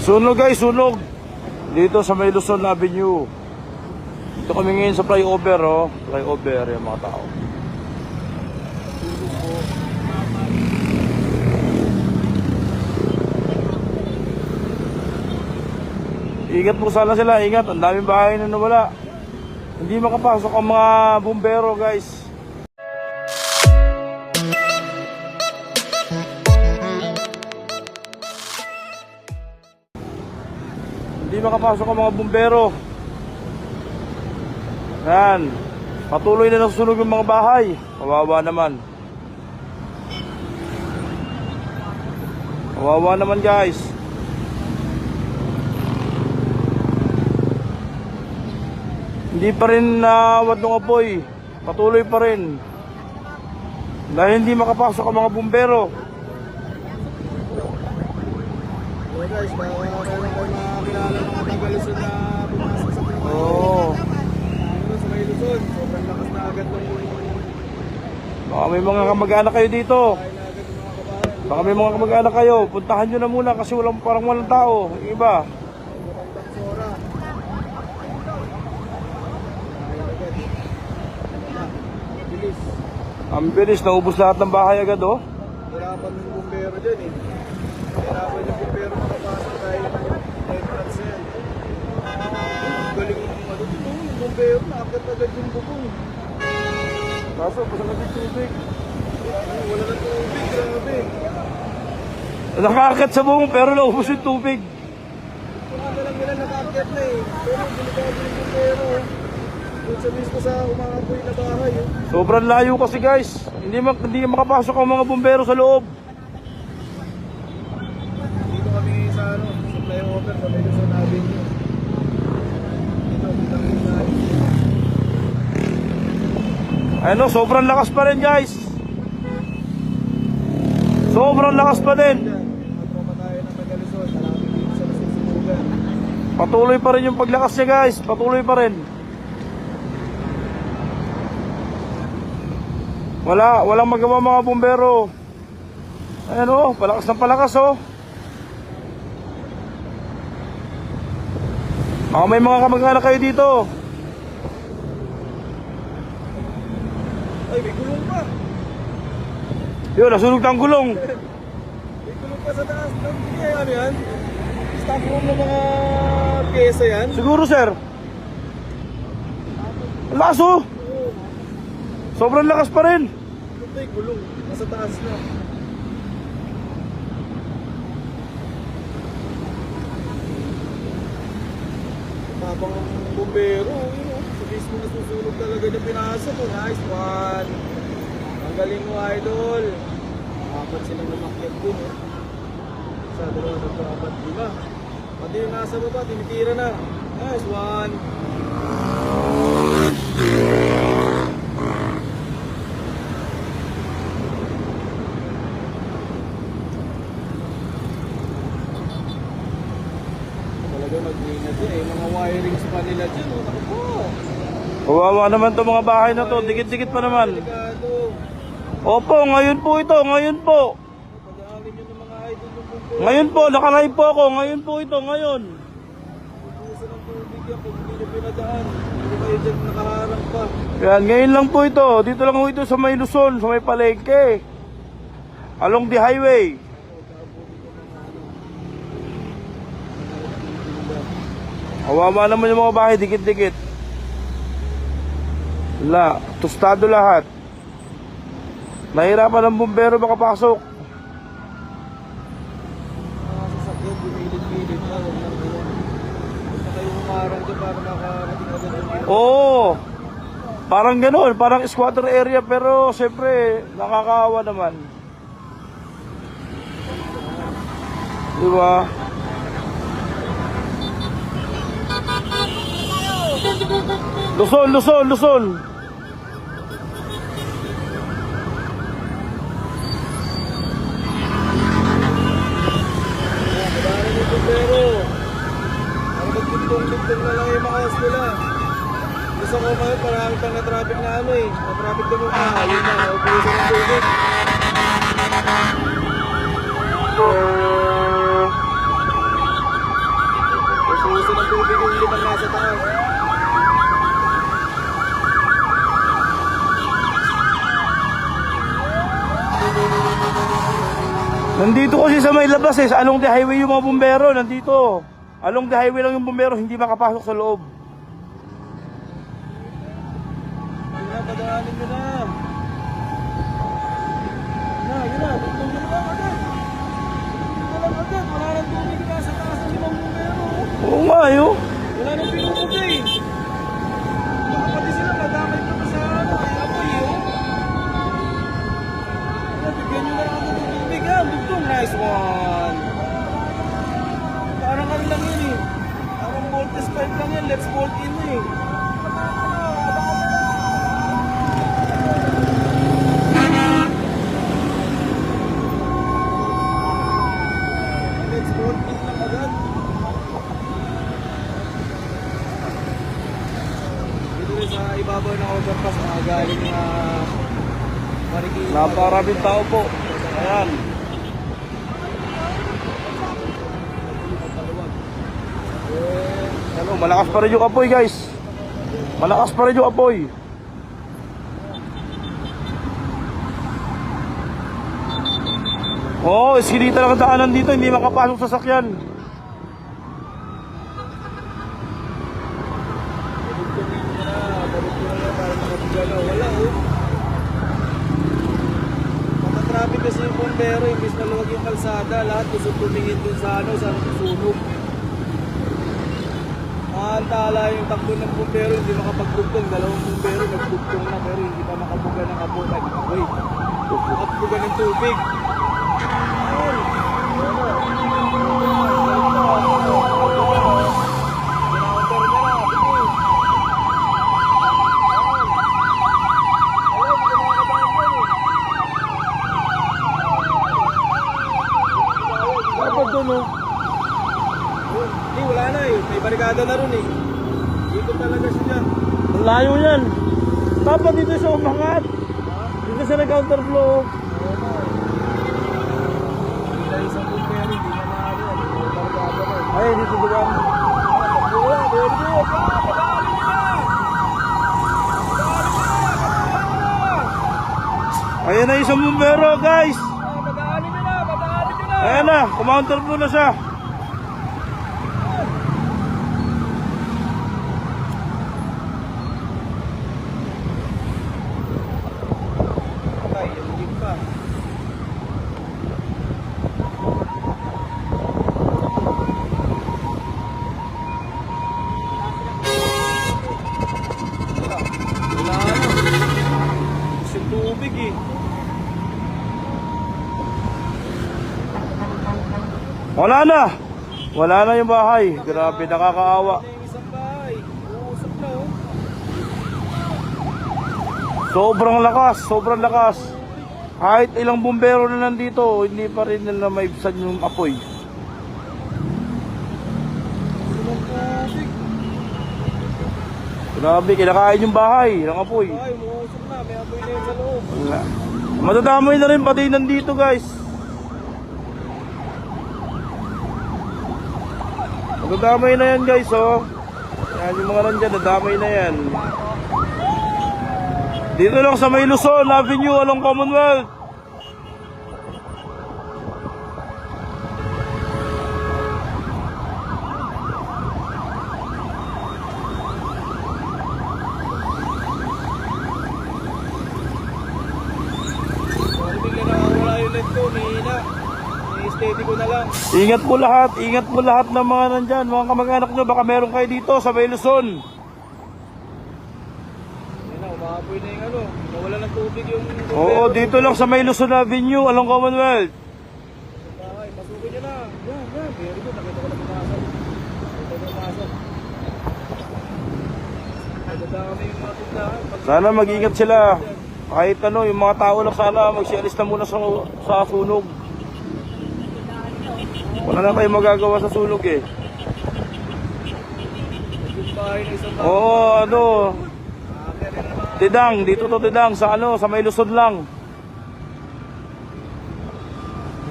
Sunog guys, sunog. Dito sa may Luzon Avenue. Dito kami ngayon sa flyover, oh. Flyover yung mga tao. Ingat po sana sila, ingat. Ang daming bahay na nawala. Hindi makapasok ang mga bumbero guys. Hindi makapasok ang mga bumbero. Yan. Patuloy na nasusunog yung mga bahay. Kawawa naman. Kawawa naman guys. Hindi pa rin nawad ng apoy. Patuloy pa rin. Dahil hindi makapasok ang mga bumbero. Okay guys, baka meron kayo makakilala ng mga taga-Luzon na pumasok sa mga Oo. sa may Luzon. Sobrang lakas na agad ng Baka may mga kamag-anak kayo dito. Baka may mga kamag-anak kayo. Puntahan nyo na muna kasi parang walang tao. Yung iba. Ang bilis, naubos lahat ng bahay agad, oh. Hirapan ng bumbero dyan eh. Hirapan yung bumbero makapasok dahil entrance yan. Galing yung yung bumbero, nakakit agad yung bubong. Kaso, basta natin tubig. Wala na tubig, grabe. Nakakit sa buong pero naubos yung tubig. Kung ano lang nila nakakit na eh. Pero delikado yung bumbero. Doon sa mismo sa umangapoy na bahay eh. Sobrang layo kasi guys. Hindi makapasok ang mga bumbero sa loob. Dito kami sa sa flyover sa medyo sa Avenue. Dito, kami sa Ano, sobrang lakas pa rin guys. Sobrang lakas pa din. Matropa tayo ng Taga-Luzon. Malapit dito sa nasusunugan. Patuloy pa rin yung paglakas niya guys. Patuloy pa rin. Walang magawa mga bumbero. Ayan oh, palakas ng palakas oh. Baka may mga kamag-anak kayo dito. Ay, may gulong pa. Yun, nasunog na ang gulong. May gulong pa sa taas. Hindi ano yan? Stock room ng mga pyesa yan? Siguro sir. Ang lakas oh. Sobrang lakas pa rin. Ito yung gulong. Nasa taas na. Mabang bumbero. Sa mismo nasusunog talaga niya pinasok. Nice one. Ang galing mo, idol. Apat silang namakyat dun. Sa dalawa, tatlo, apat, lima. Pati yung nasa baba, tinitira na. Nice one. Mag-ingat yun eh, mga wirings pa nila dyan, oh, naku po. Kawawa naman to mga bahay na to, dikit-dikit pa naman. Delikado. Opo, ngayon po ito, ngayon po. Pag-aalin nyo ng mga idol ng bumbero. Ngayon po, nakalive po ako, ngayon po ito, ngayon. Pupusan ng tubig yan, kung hindi nyo pinadaan. Hindi kayo dyan nakaharang pa. Yan, ngayon lang po ito, dito lang po ito sa may Luzon, sa may palengke. Along the highway. Kawawa naman yung mga bahay, dikit-dikit. Wala, tostado lahat. Nahirapan ng bumbero makapasok. Mga sasakyan, bumilit-bilit na. Huwag lang ganyan. Huwag na kayo humarang dyan para makarating agad yung Oo, parang gano'n, parang squatter area pero siyempre nakakaawa naman. Diba? Luzon, Luzon, Luzon. Kailangan yung bumbero. Para magtintong-tintong na lang yung mga house nila. Gusto ko ngayon, marami pang na-traffic na ano eh. Na-traffic na muna. Ayun na, naubusan ng tubig. Ubusin ng tubig yung limang nasa taas. Nandito kasi sa may labas sa along the highway yung mga bumbero, nandito. Along the highway lang yung bumbero, hindi makapasok sa loob. Yun na, padaanin nyo na. Yun na, bugtong nyo na agad. Yun na lang agad, wala nang tubig na sa taas ng limang bumbero. Oo nga, yun. Wala nang pinupugay. Baka pati sila madamay pa pa sa kaya apoy yun. Bigyan nyo na lang ang tubig yan, bugtong, nice one. Parang ano lang yun eh. Parang voltage pipe lang yan, let's bolt in eh. Let's bolt in lang agad. Dito rin sa ibabaw ng overpass, galing na Marikina. Naparaming tao po. Ayan. Ano, malakas pa rin yung apoy guys. Malakas pa rin yung apoy. Oo, iskinita lang ang daanan dito, hindi makapasok sa sakyan. Wala oh. Matatraffic kasi yung bumbero, imbis na luwag yung kalsada, lahat gusto tumingin dun sa ano, sa sunog. Antala yung takbo ng bumbero, hindi makapagtugtong. Dalawang bumbero nagtugtong na pero hindi pa makabuga ng apoy. Makabuga ng tubig. Dapat doon oh. Hindi, wala na eh. May barikada na rin eh. Dito talaga siya. Ang layo yan. Dapat dito sa umangat. Dito sa nag-counterflow. Hindi na isang bumbero, hindi na maano. May barikada na eh. Ay, dito ba? Wala, very good. Ayan na isang bumbero guys. Madaanin nyo na, madaanin nyo na. Ayan na, counterflow na siya. Ay, hindi pa. Wala na. Gusto yung tubig eh. Wala na. Wala na yung bahay. Grabe, nakakaawa. Wala na yung isang bahay. Uusap na oh. Sobrang lakas, sobrang lakas. Kahit ilang bumbero na nandito, hindi pa rin nila maibsan yung apoy. Walang tubig. Grabe, kinakain yung bahay ng apoy. Ay, umuusap na. May apoy na yun sa loob. Wala. Madadamay na rin pati nandito guys. Madadamay na yan guys oh. Yan yung mga nandyan, nadamay na yan. Dito lang sa may Luzon Avenue along Commonwealth. Sorry, bigla na wala yung net ko. Mahina. I-steady ko na lang. Ingat po lahat ng mga nandyan, mga kamag-anak nyo, baka meron kayo dito sa may Luzon. Yan na, umahapoy na yung ano. Nawala ng tubig yung bumbero. Oo, dito lang sa may Luzon Avenue along Commonwealth. Bahay, pasukin nyo na. Yan, yan. Very good. Nakita ko na pumasok. Nakita ko na pumasok. Nagdadami yung mga tindahan. Sana mag-ingat sila. Kahit ano, yung mga tao lang sana magsialis na muna sa sunog. Wala na kayo magagawa sa sunog eh. Yung bahay na isang bahay. Oo, ano, Pero na mga Tidang, dito to Tidang, sa ano, sa may Luzon lang.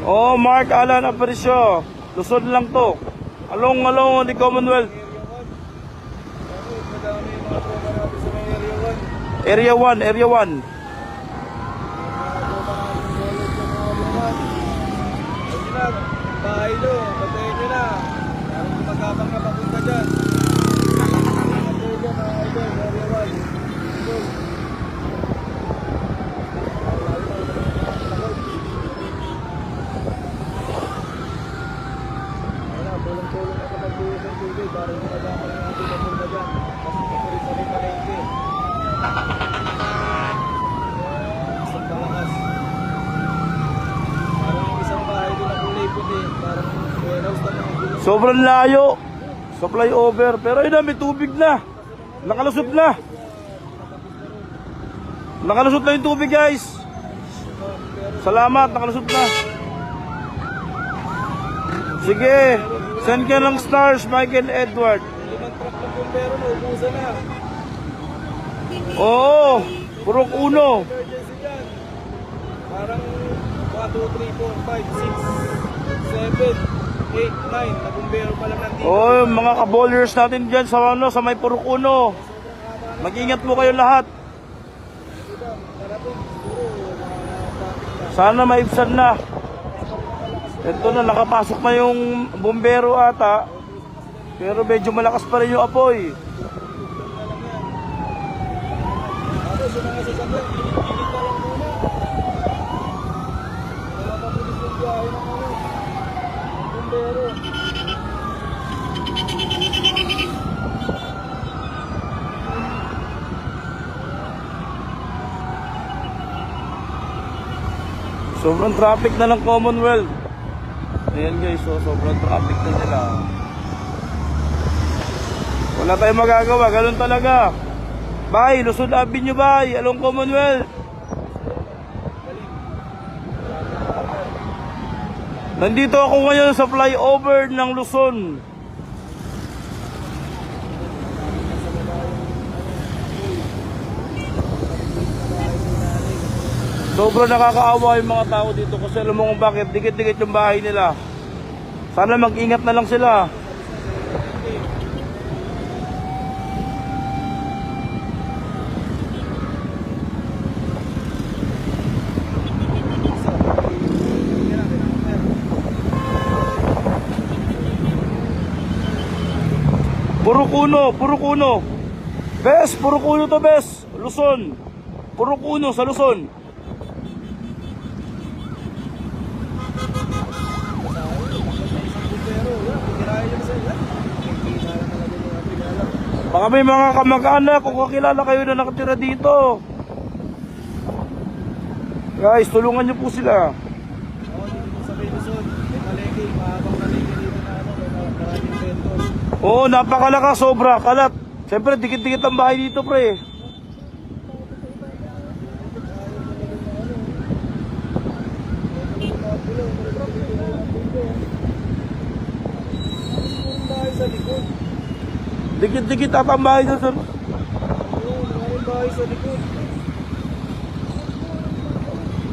Oo, Mark Alan Aparicio. Luzon lang to. Along the Commonwealth. Area 1, Area 1. Bahay nyo, patayin nyo na. Parang gumagapang na papunta dyan. Tulong-tulong na kapag buhos ng tubig. Parang gumagapang na natin papunta dyan. Kasi kapulit sa rin palengke. Isang palakas. Parang isang bahay din na kulay puti. Parang warehouse na mga gulong. Sobrang layo. Sa flyover. Pero yun na, may tubig na. Nakalusot na. Nakalusot na yung tubig, guys. Salamat, nakalusot na. Sige, send ka ng stars, Michael Edward. 5 truck ng bumbero na, ubusan na. Oo, purok uno. Emergency dyan. Parang 1, 2, 3, 4, 5, 6, 7, 8, 9 na bumbero pa lang nandito. Oo, mga ka-bowlers natin dyan sa, sa may purok uno. Mag-ingat po kayo lahat. Sana maibsan na. Ito na, nakapasok na yung bumbero ata. Pero medyo malakas pa rin yung apoy. Tapos yung mga sasakyan, pinipilit na lang muna. Wala pa pulis yung biyahe ng bumbero. Sobrang traffic na ng Commonwealth. Ayan guys, so sobrang traffic na nila. Wala tayong magagawa, ganun talaga. Bye, Luzon Avenue, bye, along Commonwealth. Nandito ako ngayon sa flyover ng Luzon. Sobrang nakakaawa yung mga tao dito kasi alam mo kung bakit, dikit-dikit yung bahay nila. Sana mag-ingat na lang sila. Purok Uno. Bes, Purok Uno to, Bes. Luzon. Purok Uno sa Luzon. Baka may mga kamag-anak kung kakilala kayo na nakatira dito. Guys, tulungan niyo po sila. Sa Luzon, may palengke, mahabang palengke dito na maraming vendor. Oo, napakalakas, sobra, kalat. Siyempre, dikit-dikit ang bahay dito, pre. Sa likod. Dikit-dikit at ang bahay dito. Maraming bahay sa likod.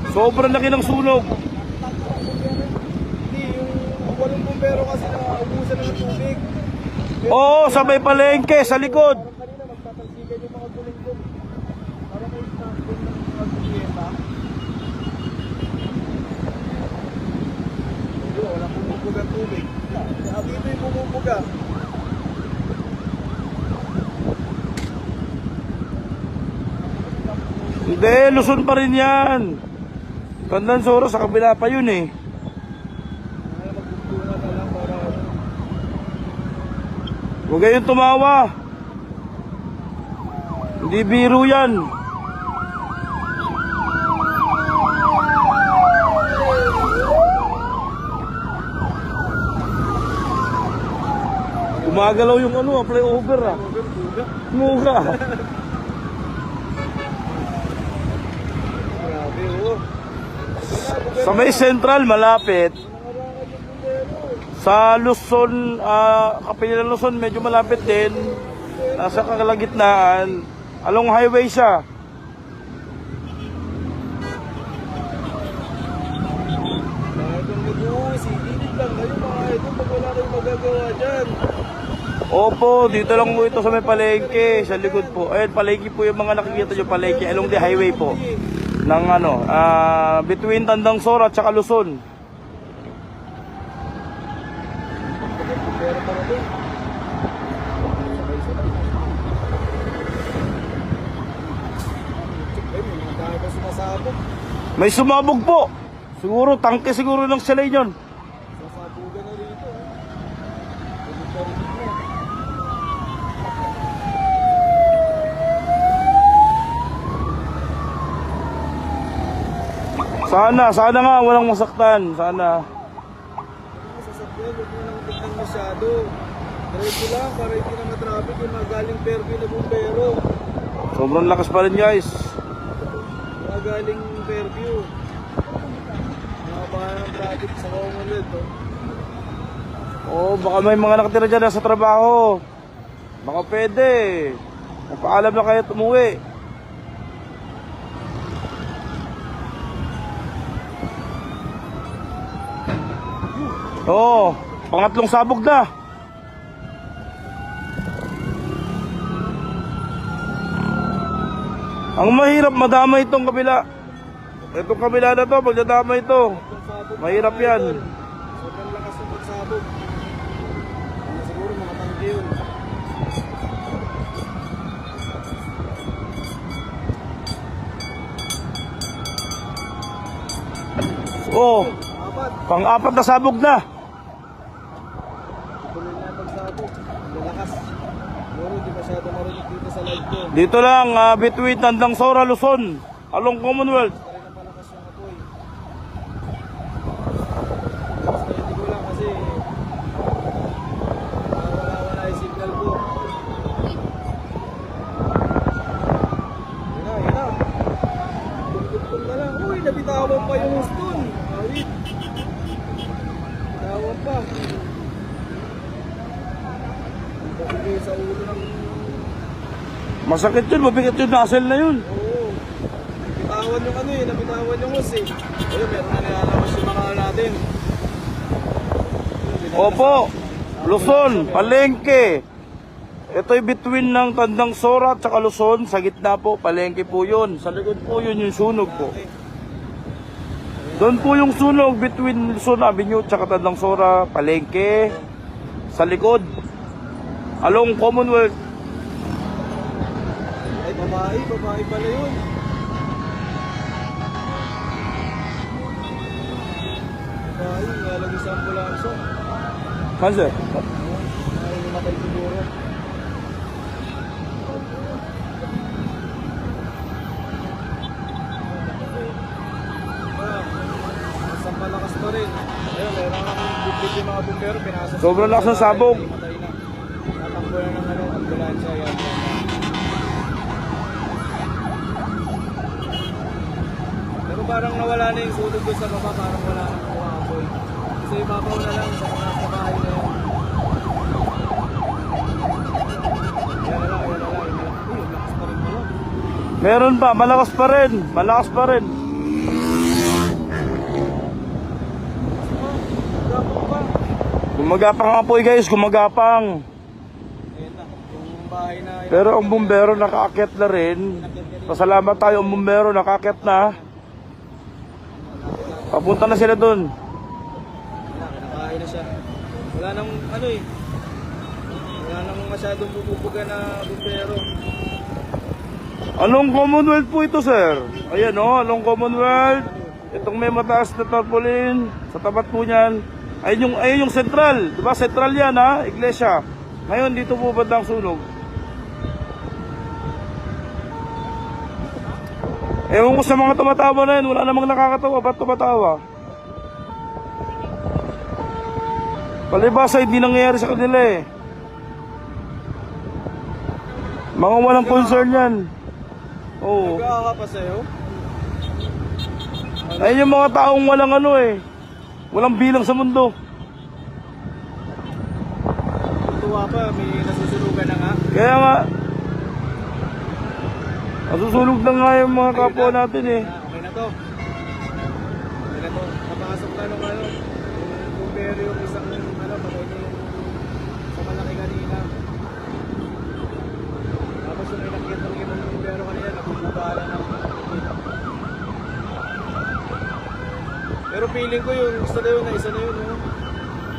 Sobrang laki ng sunog. Hindi, yung walong bumbero kasi naubusan ng tubig. Oo, sa may palengke, sa likod. Parang kanina magtatalsikan yung mga bulong-bulong. Parang may snapon ng mga kuryenta. Hindi, walang bumubuga tubig. Dito yung bumubuga. Hindi, Luzon pa rin yan. Candansoro, sa kabila pa yun eh. Magbubuga na lang para Huwag kayong tumawa. Hindi biro yan. Gumagalaw yung ano, flyover ah. Muga. grabe, oh. Sa may central, malapit. Sa Luzon, Kapilan Luzon, medyo malapit din. Nasa kalagitnaan. Along highway siya. Mga itong nag-uwi, silid lang kayo mga ito pag wala kayong magagawa dyan. Opo, dito lang po ito sa may palengke, sa likod po. Ayun, palengke po yung mga nakikita nyo, palengke along the highway po. Ng ano, between Tandang Sora at saka Luzon. Pero para doon. Ay, may mga dahil ba sumasabog? May sumabog po. Siguro, tangke siguro ng silay yun. Sasabugan na rito. Pwede pa rin ito. Sana nga, walang masaktan. Sana. Mga sasakyan, huwag mo nang tignan masyado. Diretso lang para hindi na matraffic yung mga galing Fairview na bumbero. Sobrang lakas pa rin guys. Mga galing Fairview. Mga bahan ng traffic sa Commonwealth. Oh, baka may mga nakatira dyan sa trabaho. Baka pwede. Magpaalam na kayo at umuwi. Oo, pangatlong sabog na. Ang mahirap madama itong kabila. Itong kabila na to, pagdadama ito. Mahirap yan. Sobrang lakas ng pagsabog. Siguro mga tangke yun. Oo, Apat. pang-apat na sabog na. Tuloy na yung pagsabog. Ang lakas. Siguro hindi masyado marinig dito sa live ko. Dito lang, between Tandang Sora, Luzon, along Commonwealth. Rin ang malakas yung apoy. Basta hindi ko lang kasi wala yung signal ko. Yun na. Tugtog na lang. Uy, nabitawan pa yung stone. Awit. Nabitawan pa. Pagigay sa ulo ng... Masakit yun, mabigat yun, nasel na yun. Oo. Nabitawan yung ano eh. Nabitawan yung hose eh. Ayun, meron na nilalamas yung mga natin. Opo, Luzon, Palengke. Ito'y between ng Tandang Sora at saka Luzon. Sa gitna po, Palengke po yun. Sa likod po yun yung sunog po. Doon po yung sunog between Luzon Avenue at saka Tandang Sora, Palengke. Sa likod, along Commonwealth. Ay, babae pala yun. Babae, nalagay sa ambulansya. Saan sir? Ay, namatay siguro. Masang malakas pa rin. Ayun, meron kang bukit yung mga bumbero, pinasok. Sobrang lakas ng sabog. Matay na. Natakbo na ng ano, ambulansya yan. Pero parang nawala na yung sunog doon sa baba, parang wala nang kumakoy. Kasi ibabaw na lang sa mga sa bahay na yan. Yan na lang. Uy, lakas pa rin pala. Meron pa, malakas pa rin. Malakas pa rin. Gapang pa. Gumagapang nga po guys, gumagapang. Ayan na, yung bahay na yan. Pero ang bumbero nakaakyat na rin. Pasalamat tayo, ang bumbero nakaakyat na. Papunta na sila dun. Kinakain na siya. Wala nang ano eh. Wala nang masyadong bububuga na bumbero. Anong Commonwealth po ito sir? Ayan o, along Commonwealth. Itong may mataas na tarpaulin. Sa tapat po niyan. Ayun yung sentral. Diba sentral yan ha, iglesia. Ngayon dito po bandang sunog. Ewan ko sa mga tumatawa na yun, wala namang nakakatawa. Ba't tumatawa? Palibasa, hindi nangyayari sa kanila eh. Mga walang concern yan. Oo. Nag-aaka pa sa'yo? Ayun yung mga taong walang ano eh. Walang bilang sa mundo. Tuwa pa, may nasusunugan na nga. Kaya nga, nasusunog na nga yung mga kapwa natin eh. Okay na to. Okay na to. Napasok na nung ano. Yung bumbero yung isang ano, patay niya yung sa malaki kanina. Pero feeling ko yung isa na yun, isa na yun. Oh.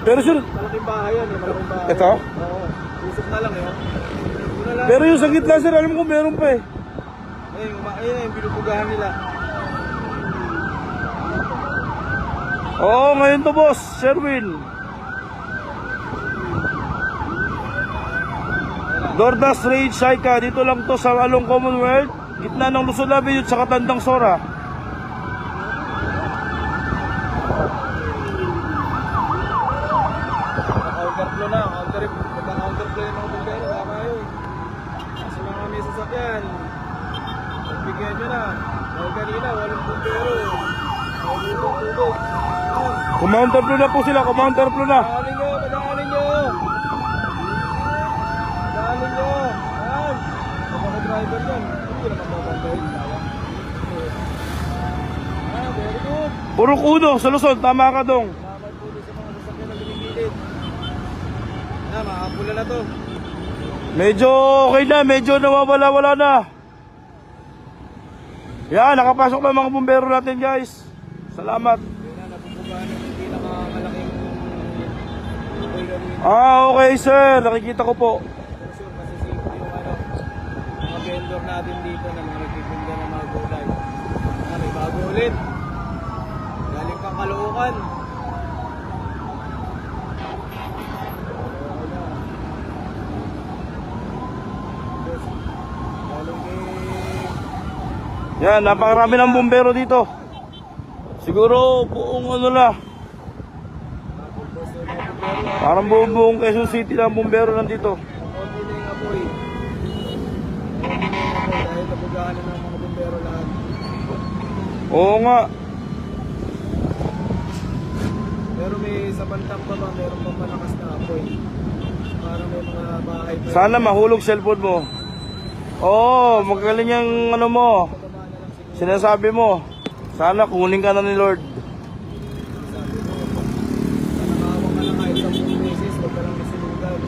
Pero sure, Malaking bahay yan, malaking bahay. Ito? Oo. Usok na lang yun. Yun na lang. pero yung sa gitna sir, alam ko meron pa eh. Ayun na yung binubugahan nila. Oo, ngayon to boss, Sherwin. Dordas Rage Saika, dito lang to sa Along Commonwealth, gitna ng Luzon Avenue at saka Tandang Sora. Counterflow na, counterflow yung mga bumbero, tama yun. Kasi mga may sasakyan, pagbigyan nyo na. Dahil kanina, walang bumbero. Tubog. Kumounterflow na po sila, kumounterflow na. Padaanin nyo, padaanin nyo. Padaanin nyo. Yan. Ang mga driver yan, hindi naman mabandayin. Very good. Purok uno sa Luzon, tama ka dong. Salamat po doon sa mga sasakyan na lumigilid. Makapula na to. Medyo okay na, medyo nawawala-wala na. Yan, nakapasok na mga bumbero natin guys. Salamat. Yun na, nabubugaan yung pinakamalaking buhay gawin. Okay sir, nakikita ko po. For sure, masisip yung mga vendor natin dito na mga nagtitinda ng mga gulay. May bago ulit. Galing pang Caloocan. Yan, napakarami ng bumbero dito. Siguro buong ano na. Parang buong Quezon City na ang bumbero nandito. Konti na yung apoy. Dahil nabugaan na ng mga bumbero lahat. Oo nga. Pero may sa bantang pa ba, meron pa malakas na apoy. Parang may mga bahay pa. Sana mahulog cellphone mo. Oo, magaling yung ano mo. Sinasabi mo. Sana kunin ka na ni Lord. Nakakawang ka lang kahit 10 beses, huwag ka lang nasilugan.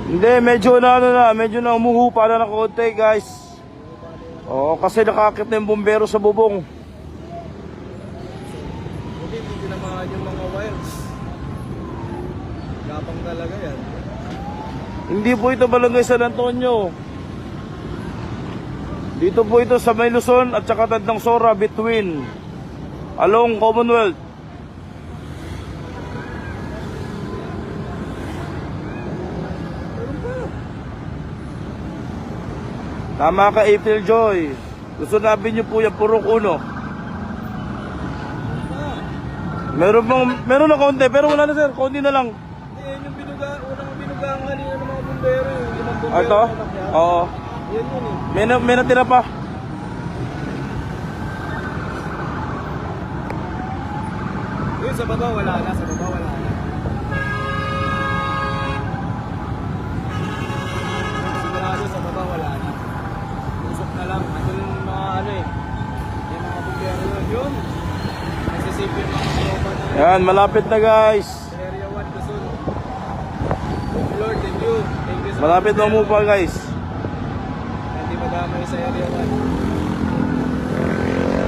Hindi, medyo na ano na, medyo na umuhupa na ng konti guys. Oo, kasi nakakit na yung bumbero sa bubong. Hindi tinamaan yung mga wires. Gapang talaga yan. Hindi po ito Barangay San Antonio. Dito po ito sa May Luzon at saka Tandang Sora between Along Commonwealth. Tama ka April Joy. Luzon Avenue po yan, Purok Uno. Meron na konti pero wala na sir, konti na lang. Yan yung unang binugaan kanina ng mga bumbero. Yung limang bumbero. Ito? Oo. Yan yun eh. May natira pa. Yun sa baba wala na, sa baba wala na. Sigurado sa baba wala na. Usok na lang. Ito yung mga ano eh. Yung mga bumbero yun. Nagsisip yung mga tropa na Yan, malapit na guys. sa Area 1 Luzon. Lord, thank you. Thank you sa Malapit na mo pa guys. hindi madamay sa Area 1.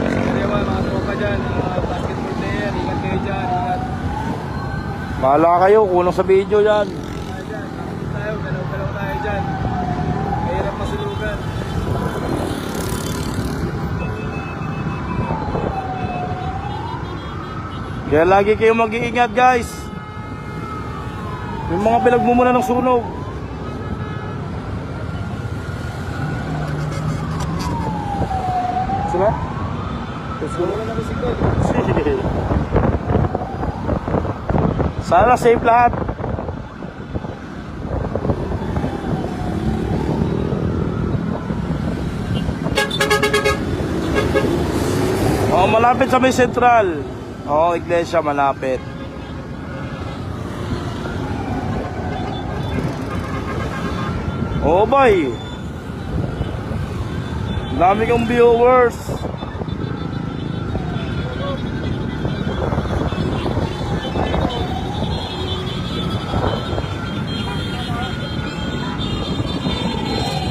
Sa Area 1, mga tropa dyan, basketball player, ingat kayo dyan, ingat. Bahala kayo, kulang sa video yan. Tayo dyan, nakakit tayo, galaw-galaw tayo dyan. Mahirap masulugan. Kaya lagi kayong mag-iingat guys. Yung mga pinagmumula ng sunog. Sila? Wala na bisikot. Sana safe lahat. Oh, malapit sa may sentral. Oh, iglesia malapit. Oh, boy. Dami kong viewers.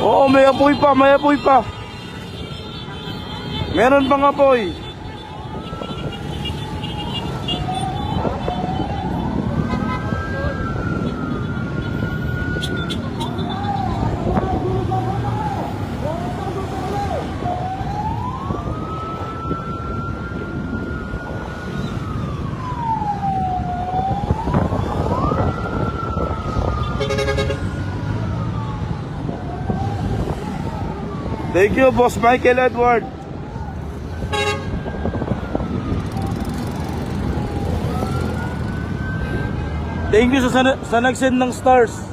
Oo, may apoy pa, may apoy pa. Meron pang apoy. Thank you, Boss Michael Edward. Thank you sa nag-send ng stars.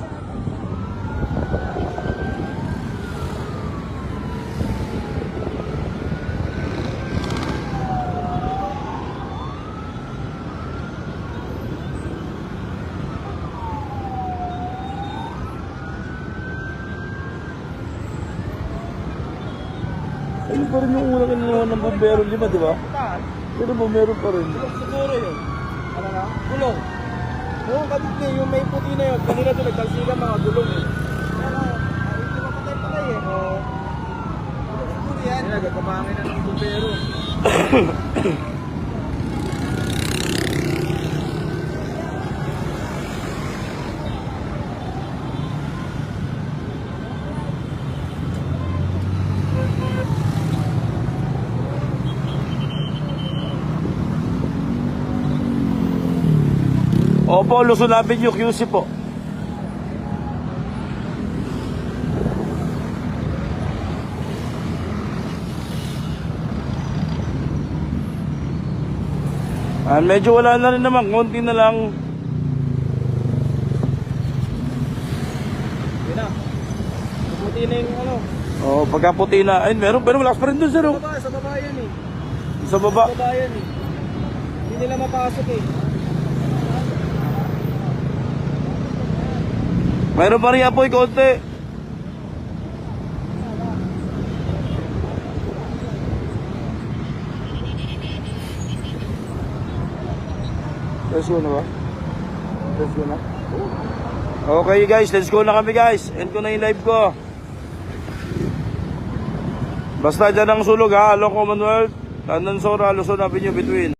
Ayun pa rin yung unang kinuha ng bumbero 5, di ba? Pero bumbero pa rin. Siguro yun. Ano na? Gulong. Oo, kapit niya, yung may puti na yun. Kanina doon nagkalsila mga gulong eh. Ano? Hindi mapatay-patay eh. Oo. Siguro yan. Yan, nagkapangin na ng bumbero. Opo, Luzon Avenue, QC po. Medyo wala na rin naman, konti na lang. Yun na. Puti na yung ano. Oh, pagkaputi na. Ay, meron, pero malakas pa rin dun, sir. Sa baba yan eh. Sa baba. Sa baba yan eh. Hindi nila mapasok eh. Meron pa rin apoy, konti. Let's go na ba? Let's go na. Okay guys, let's go na kami guys. End ko na yung live ko. Basta dyan ang sulog ha. Along Commonwealth, Tandansora, Luzon Avenue between.